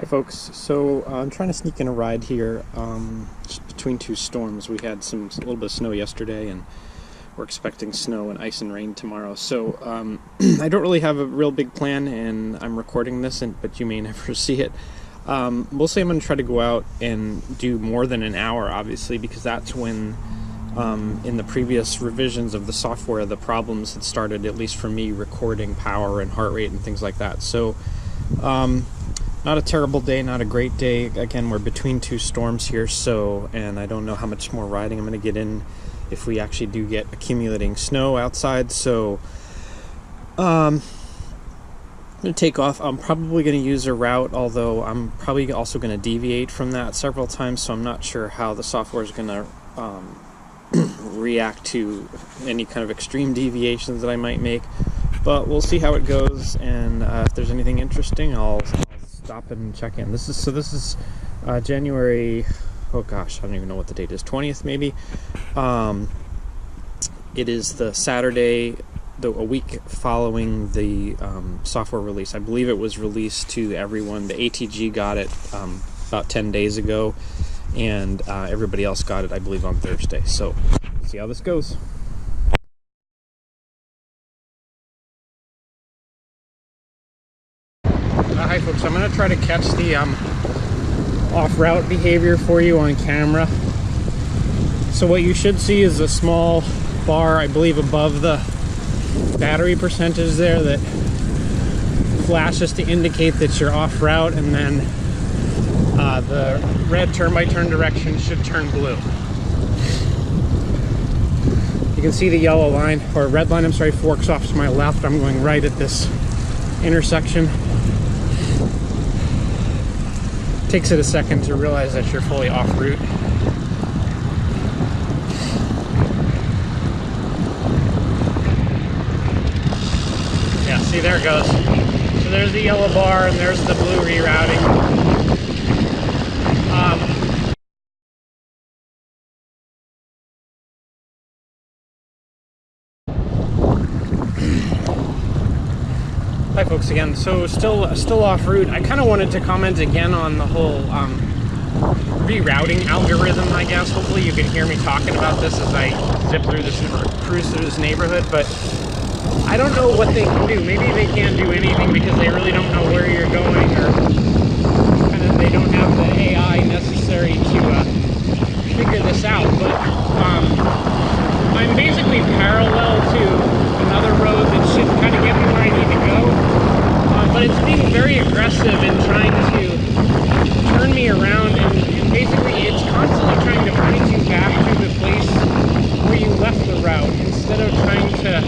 Hi folks, so I'm trying to sneak in a ride here just between two storms. We had a little bit of snow yesterday and we're expecting snow and ice and rain tomorrow. So I don't really have a real big plan and I'm recording this, but you may never see it. Mostly I'm going to try to go out and do more than an hour, obviously, because that's when in the previous revisions of the software the problems had started, at least for me, recording power and heart rate and things like that. So not a terrible day, not a great day. Again, we're between two storms here, and I don't know how much more riding I'm going to get in if we actually do get accumulating snow outside. So I'm going to take off. I'm probably going to use a route, although I'm probably also going to deviate from that several times, so I'm not sure how the software is going to react to any kind of extreme deviations that I might make. But we'll see how it goes, and if there's anything interesting, I'll stop and check in. This is January, oh gosh, I don't even know what the date is, 20th maybe. It is the Saturday, a week following the software release. I believe it was released to everyone. The ATG got it about 10 days ago, and everybody else got it, I believe, on Thursday. So, see how this goes. Hi folks, I'm going to try to catch the off-route behavior for you on camera. So what you should see is a small bar, I believe, above the battery percentage there that flashes to indicate that you're off-route, and then the red turn-by-turn direction should turn blue. You can see the yellow line, or red line, I'm sorry, forks off to my left. I'm going right at this intersection. Takes it a second to realize that you're fully off route. Yeah, see, there it goes. So there's the yellow bar and there's the blue rerouting. Hi folks again. So still off route. I kind of wanted to comment again on the whole rerouting algorithm, I guess. Hopefully you can hear me talking about this as I zip through this, cruise through this neighborhood, but I don't know what they can do. Maybe they can't do anything because they really don't know where you're going, or kind of they don't have the AI necessary to figure this out. But I'm basically parallel to another road that should kind of get me where I need to go, but it's being very aggressive in trying to turn me around, and basically it's constantly trying to point you back to the place where you left the route, instead of trying to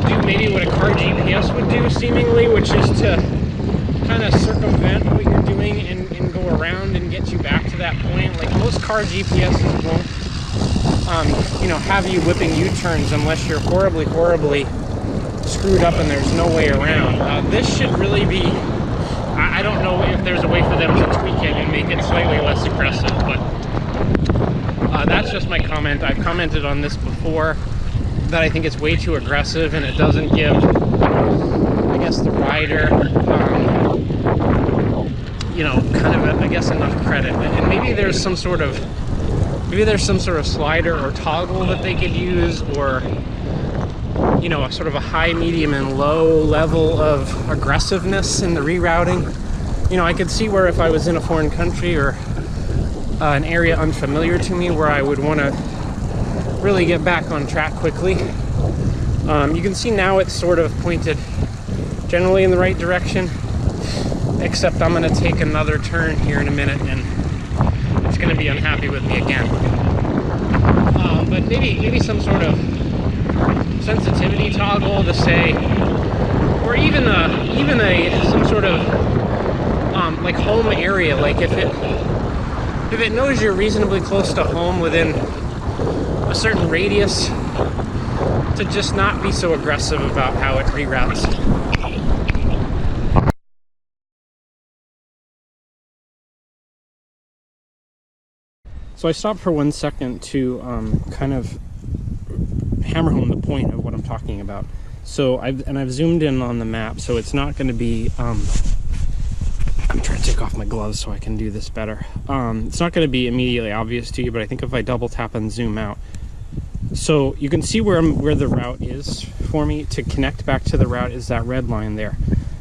do maybe what a car GPS would do, seemingly, which is to kind of circumvent what you're doing and go around and get you back to that point. Like, most car GPSs won't have you whipping U-turns unless you're horribly screwed up and there's no way around. This should really be, I don't know if there's a way for them to tweak it and make it slightly less aggressive, but that's just my comment. I've commented on this before, that I think it's way too aggressive and it doesn't give, I guess, the rider, kind of, I guess, enough credit. And maybe there's some sort of slider or toggle that they could use, or a sort of a high, medium, and low level of aggressiveness in the rerouting. I could see where, if I was in a foreign country or an area unfamiliar to me, where I would want to really get back on track quickly. You can see now it's sort of pointed generally in the right direction, except I'm going to take another turn here in a minute and it's going to be unhappy with me again. But maybe some sort of sensitivity toggle to say, or even some sort of like home area, like if it knows you're reasonably close to home within a certain radius, to just not be so aggressive about how it reroutes. So I stopped for 1 second to kind of hammer home the point of what I'm talking about. So I've zoomed in on the map, so it's not going to be Let me try to take off my gloves so I can do this better. It's not going to be immediately obvious to you, but I think if I double tap and zoom out, so you can see where the route is for me. To connect back to the route is that red line there.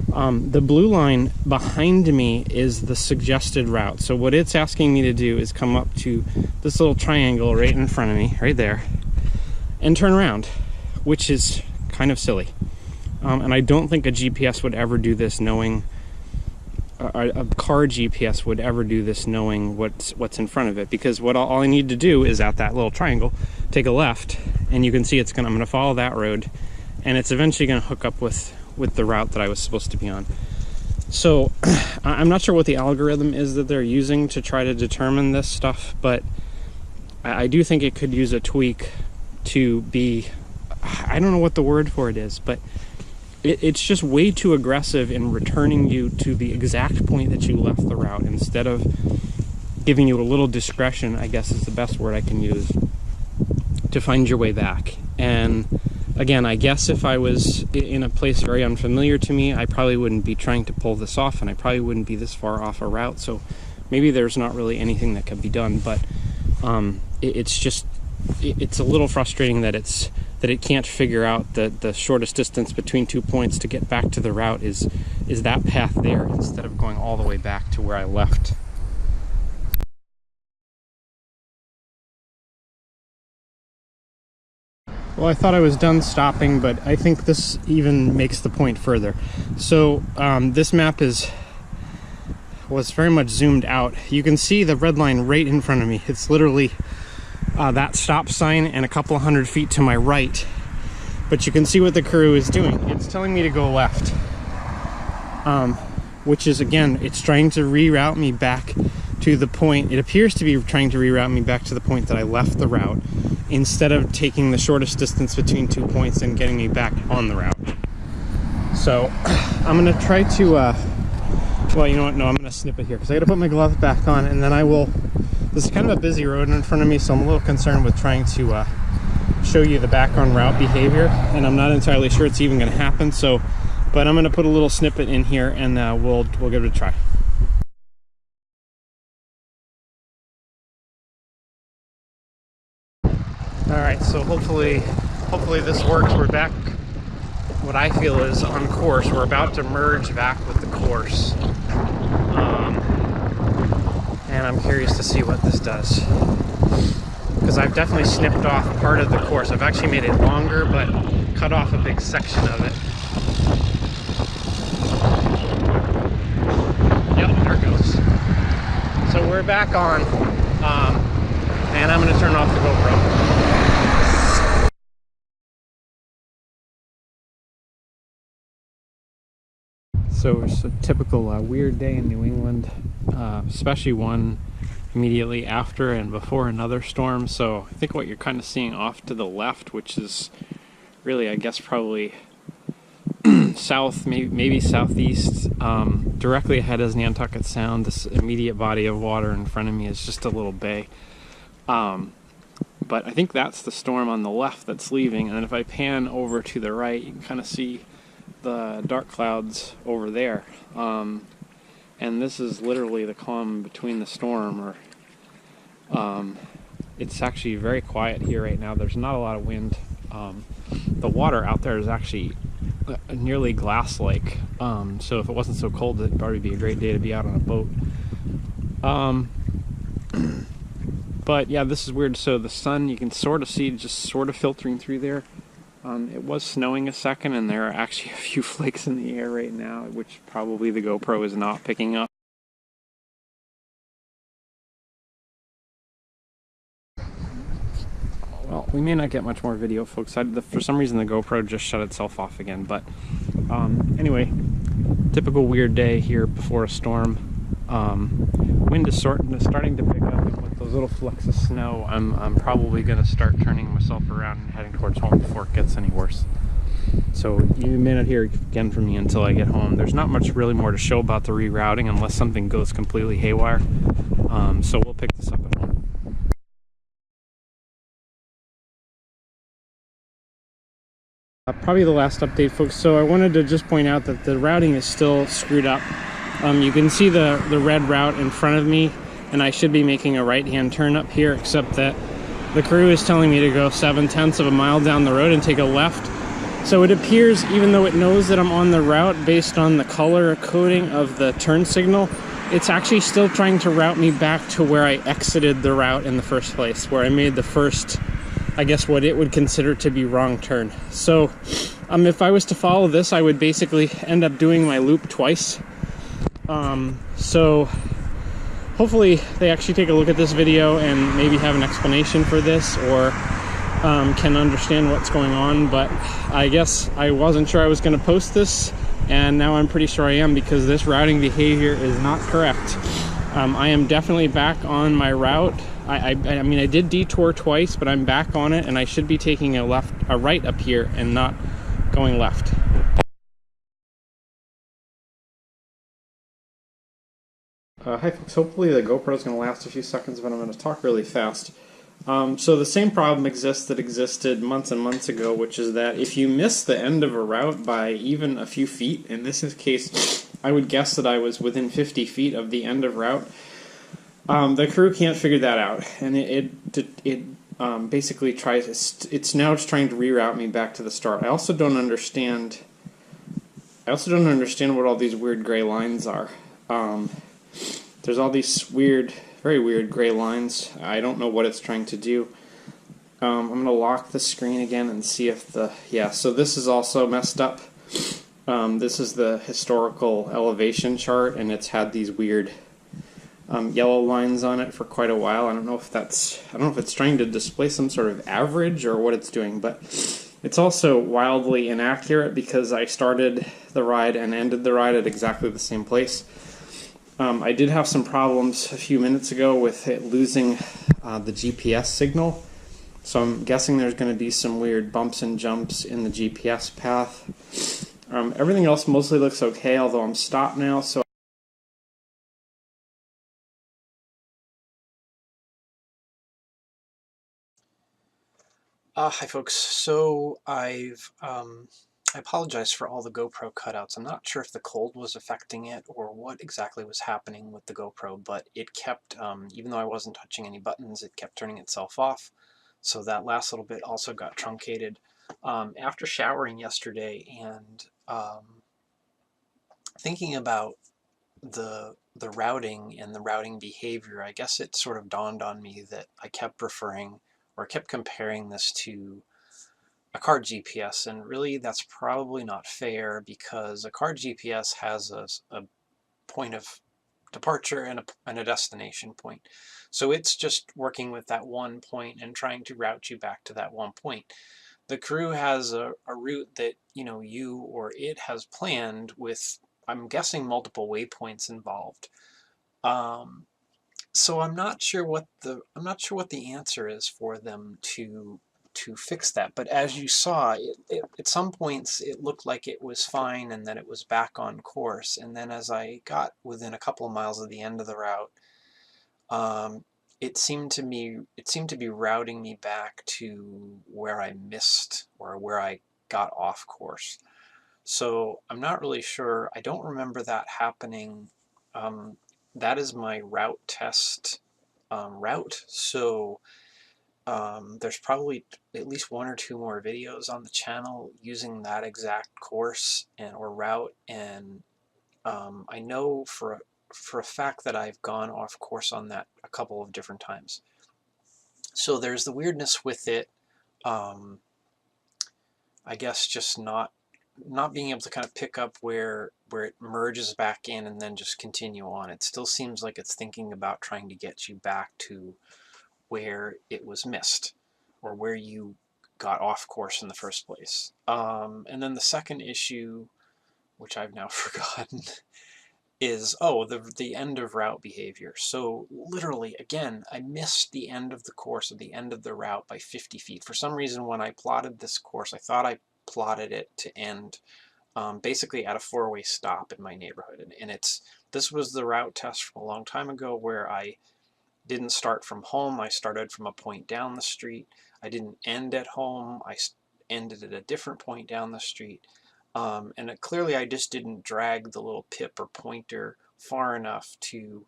The blue line behind me is the suggested route. So what it's asking me to do is come up to this little triangle right in front of me, right there, and turn around, which is kind of silly. And I don't think a GPS would ever do this knowing, a car GPS would ever do this knowing what's in front of it, because all I need to do is at that little triangle, take a left, and you can see I'm going to follow that road, and it's eventually going to hook up with the route that I was supposed to be on. So I'm not sure what the algorithm is that they're using to try to determine this stuff, but I do think it could use a tweak to be, I don't know what the word for it is, but it's just way too aggressive in returning you to the exact point that you left the route, instead of giving you a little discretion, I guess is the best word I can use, to find your way back. And again, I guess if I was in a place very unfamiliar to me, I probably wouldn't be trying to pull this off, and I probably wouldn't be this far off a route, so maybe there's not really anything that can be done. But it's a little frustrating that it can't figure out that the shortest distance between 2 points to get back to the route is that path there, instead of going all the way back to where I left. Well, I thought I was done stopping, but I think this even makes the point further. So this map was very much zoomed out. You can see the red line right in front of me. It's literally that stop sign and a couple of 100 feet to my right. But you can see what the Karoo is doing. It's telling me to go left, which is, again, it's trying to reroute me back to the point. It appears to be trying to reroute me back to the point that I left the route, instead of taking the shortest distance between 2 points and getting me back on the route. So I'm gonna try to, well, you know what, no, I'm gonna snip it here, because I gotta put my gloves back on, and then I will, this is kind of a busy road in front of me, so I'm a little concerned with trying to show you the back on route behavior, and I'm not entirely sure it's even gonna happen, so, but I'm gonna put a little snippet in here, and we'll give it a try. Alright, so hopefully this works. We're back, what I feel is on course. We're about to merge back with the course. And I'm curious to see what this does, because I've definitely snipped off part of the course. I've actually made it longer, but cut off a big section of it. Yep, there it goes. So we're back on, and I'm going to turn off the GoPro. So it's a typical weird day in New England, especially one immediately after and before another storm. So I think what you're kind of seeing off to the left, which is really, I guess, probably south, maybe southeast, directly ahead is Nantucket Sound. This immediate body of water in front of me is just a little bay. But I think that's the storm on the left that's leaving. And then if I pan over to the right, you can kind of see the dark clouds over there, and this is literally the calm between the storm. Or it's actually very quiet here right now. There's not a lot of wind. The water out there is actually nearly glass-like, so if it wasn't so cold, it'd probably be a great day to be out on a boat. But yeah, this is weird. So the sun, you can sort of see just sort of filtering through there. It was snowing a second, and there are actually a few flakes in the air right now, which probably the GoPro is not picking up. Well, we may not get much more video, folks. For some reason, the GoPro just shut itself off again. But anyway, typical weird day here before a storm. Wind is starting to pick up, and with those little flecks of snow, I'm probably going to start turning myself around and heading towards home before it gets any worse. So you may not hear again from me until I get home. There's not much really more to show about the rerouting unless something goes completely haywire. So we'll pick this up at home. Probably the last update, folks. So I wanted to just point out that the routing is still screwed up. You can see the red route in front of me, and I should be making a right-hand turn up here, except that the Karoo is telling me to go 7/10 of a mile down the road and take a left. So it appears, even though it knows that I'm on the route based on the color coding of the turn signal, it's actually still trying to route me back to where I exited the route in the first place, where I made the first, I guess what it would consider to be wrong turn. So if I was to follow this, I would basically end up doing my loop twice. So hopefully they actually take a look at this video and maybe have an explanation for this, or can understand what's going on. But I guess I wasn't sure I was going to post this, and now I'm pretty sure I am, because this routing behavior is not correct. I am definitely back on my route. I mean, I did detour twice, but I'm back on it, and I should be taking a right up here and not going left. Hi folks, hopefully the GoPro is going to last a few seconds, but I'm going to talk really fast. So the same problem exists that existed months and months ago, which is that if you miss the end of a route by even a few feet, in this case I would guess that I was within 50 feet of the end of route, the Karoo can't figure that out, and it basically it's now just trying to reroute me back to the start. I also don't understand what all these weird gray lines are. There's all these very weird gray lines. I don't know what it's trying to do. I'm going to lock the screen again and see if so this is also messed up. This is the historical elevation chart, and it's had these weird yellow lines on it for quite a while. I don't know if it's trying to display some sort of average or what it's doing, but it's also wildly inaccurate because I started the ride and ended the ride at exactly the same place. I did have some problems a few minutes ago with it losing the GPS signal, so I'm guessing there's going to be some weird bumps and jumps in the GPS path. Everything else mostly looks okay, although I'm stopped now, so hi folks. So I apologize for all the GoPro cutouts. I'm not sure if the cold was affecting it or what exactly was happening with the GoPro, but it kept, even though I wasn't touching any buttons, it kept turning itself off. So that last little bit also got truncated. After showering yesterday and thinking about the routing and the routing behavior, I guess it sort of dawned on me that I kept comparing this to a car GPS, and really that's probably not fair, because a car GPS has a point of departure and a destination point. So it's just working with that one point and trying to route you back to that one point. The Karoo has a route that you or it has planned with, I'm guessing, multiple waypoints involved. So I'm not sure what the answer is for them to fix that. But as you saw, at some points it looked like it was fine and that it was back on course. And then as I got within a couple of miles of the end of the route, it seemed to be routing me back to where I missed or where I got off course. So I'm not really sure. I don't remember that happening. That is my route test route. So there's probably at least one or two more videos on the channel using that exact course or route, and I know for a fact that I've gone off course on that a couple of different times. So there's the weirdness with it. I guess just not being able to kind of pick up where it merges back in and then just continue on. It still seems like it's thinking about trying to get you back to where it was missed or where you got off course in the first place. And then the second issue, which I've now forgotten, is the end of route behavior. So literally, again, I missed the end of the course or the end of the route by 50 feet. For some reason, when I plotted this course, I thought I plotted it to end basically at a four-way stop in my neighborhood. And this was the route test from a long time ago, where I didn't start from home. I started from a point down the street. I didn't end at home. I ended at a different point down the street. And clearly I just didn't drag the little pip or pointer far enough to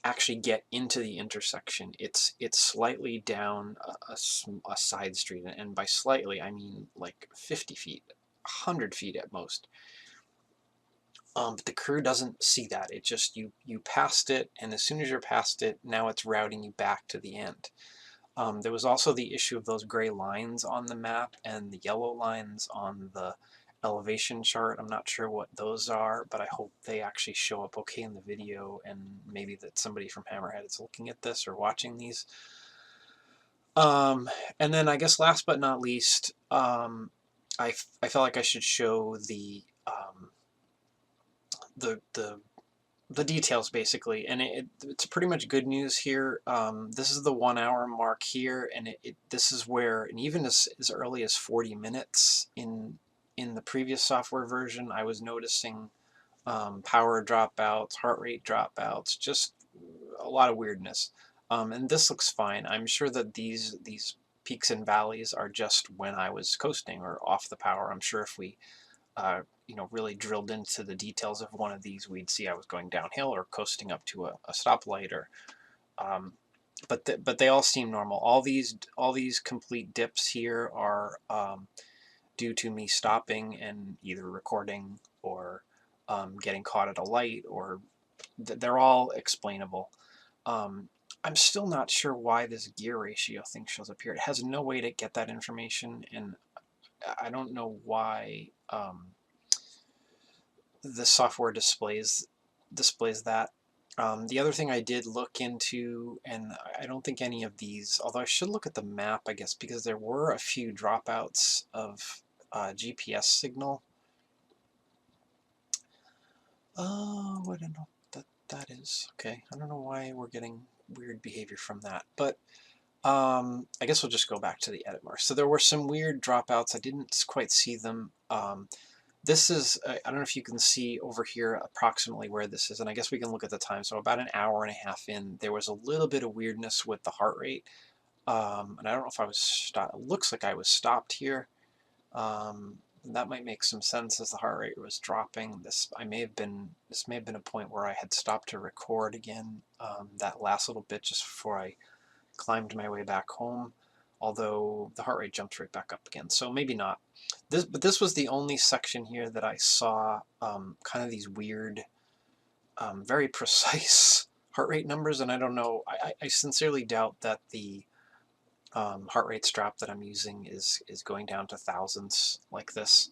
actually get into the intersection. It's slightly down a side street, and by slightly I mean like 50 feet, 100 feet at most. But the crew doesn't see that. It just you passed it, and as soon as you're past it, now it's routing you back to the end. There was also the issue of those gray lines on the map and the yellow lines on the elevation chart. I'm not sure what those are, but I hope they actually show up okay in the video, and maybe that somebody from Hammerhead is looking at this or watching these. And then I guess last but not least, I felt like I should show the the the details basically, and it's pretty much good news here. This is the 1 hour mark here, and this is where, and even as early as 40 minutes in the previous software version, I was noticing power dropouts, heart rate dropouts, just a lot of weirdness. And this looks fine. I'm sure that these peaks and valleys are just when I was coasting or off the power. I'm sure if we really drilled into the details of one of these, we'd see I was going downhill or coasting up to a stoplight, or but they all seem normal. All these complete dips here are due to me stopping and either recording or getting caught at a light, or they're all explainable. I'm still not sure why this gear ratio thing shows up here. It has no way to get that information, and I don't know why the software displays that. The other thing I did look into, and I don't think any of these, although I should look at the map, I guess, because there were a few dropouts of GPS signal. Oh, I don't know that is. Okay, I don't know why we're getting weird behavior from that, but I guess we'll just go back to the edit mark. So there were some weird dropouts. I didn't quite see them. This is, I don't know if you can see over here approximately where this is, and I guess we can look at the time. So about an hour and a half in, there was a little bit of weirdness with the heart rate. And I don't know if I was stopped. It looks like I was stopped here. That might make some sense as the heart rate was dropping. This may have been a point where I had stopped to record again, that last little bit just before I climbed my way back home, although the heart rate jumped right back up again, so maybe not. But this was the only section here that I saw kind of these weird, very precise heart rate numbers, and I don't know, I sincerely doubt that the heart rate strap that I'm using is going down to thousands like this.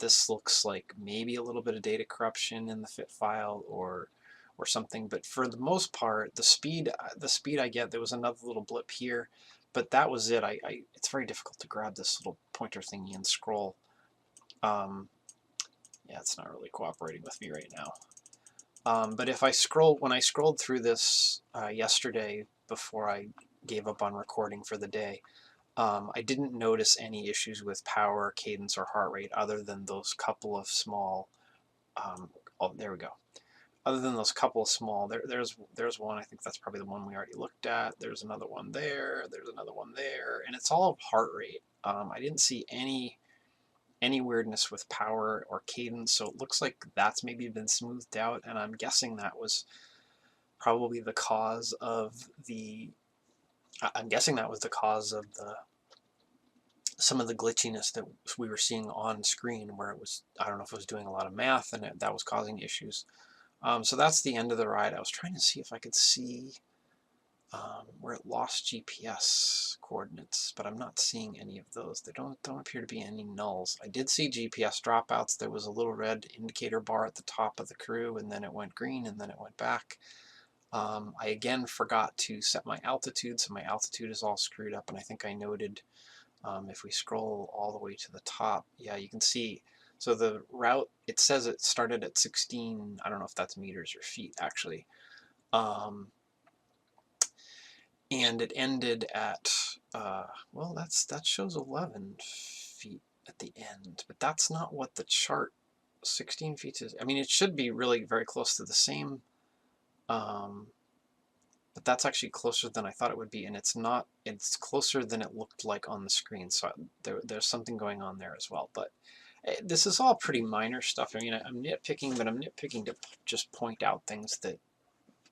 This looks like maybe a little bit of data corruption in the fit file or something, but for the most part, the speed I get, there was another little blip here, but that was it. It's very difficult to grab this little pointer thingy and scroll. Yeah, it's not really cooperating with me right now. But if I scroll, when I scrolled through this yesterday before I gave up on recording for the day, I didn't notice any issues with power, cadence, or heart rate other than those couple of small, oh, there we go. Other than those couple of small, there's one, I think that's probably the one we already looked at. There's another one there, there's another one there, and it's all heart rate. I didn't see any weirdness with power or cadence, so it looks like that's maybe been smoothed out, and I'm guessing that was probably the cause of the some of the glitchiness that we were seeing on screen, where it was, I don't know if it was doing a lot of math and that was causing issues. So that's the end of the ride. I was trying to see if I could see where it lost GPS coordinates, but I'm not seeing any of those. There don't appear to be any nulls. I did see GPS dropouts. There was a little red indicator bar at the top of the Karoo, and then it went green, and then it went back. I again forgot to set my altitude, so my altitude is all screwed up, and I think I noted, if we scroll all the way to the top, yeah, you can see. So the route, it says it started at 16, I don't know if that's meters or feet actually. And it ended at, well, that shows 11 feet at the end, but that's not what the chart 16 feet is. I mean, it should be really very close to the same, but that's actually closer than I thought it would be, and it's not. It's closer than it looked like on the screen, so there's something going on there as well. But This is all pretty minor stuff. I mean, I'm nitpicking, but I'm nitpicking to just point out things that,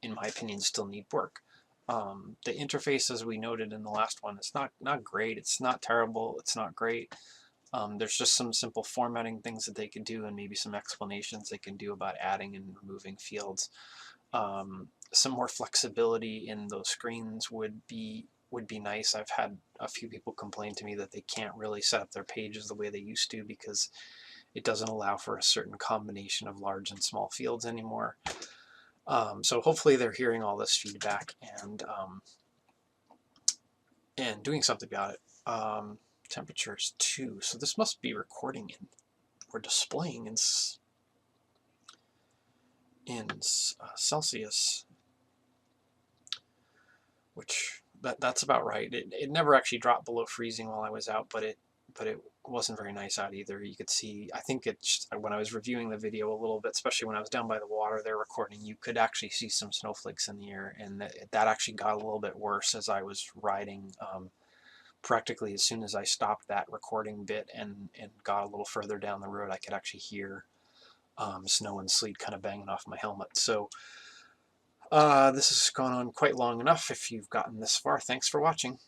in my opinion, still need work. The interface, as we noted in the last one, it's not great. It's not terrible. It's not great. There's just some simple formatting things that they can do, and maybe some explanations they can do about adding and removing fields. Some more flexibility in those screens would be nice. I've had a few people complain to me that they can't really set up their pages the way they used to because it doesn't allow for a certain combination of large and small fields anymore. So hopefully they're hearing all this feedback and doing something about it. Temperature is 2, so this must be recording in or displaying in Celsius, which that's about right. It never actually dropped below freezing while I was out, but it wasn't very nice out either. You could see, I think it's when I was reviewing the video a little bit, especially when I was down by the water there recording, you could actually see some snowflakes in the air, and that actually got a little bit worse as I was riding. Practically as soon as I stopped that recording bit and got a little further down the road, I could actually hear snow and sleet kind of banging off my helmet. So this has gone on quite long enough. If you've gotten this far, thanks for watching.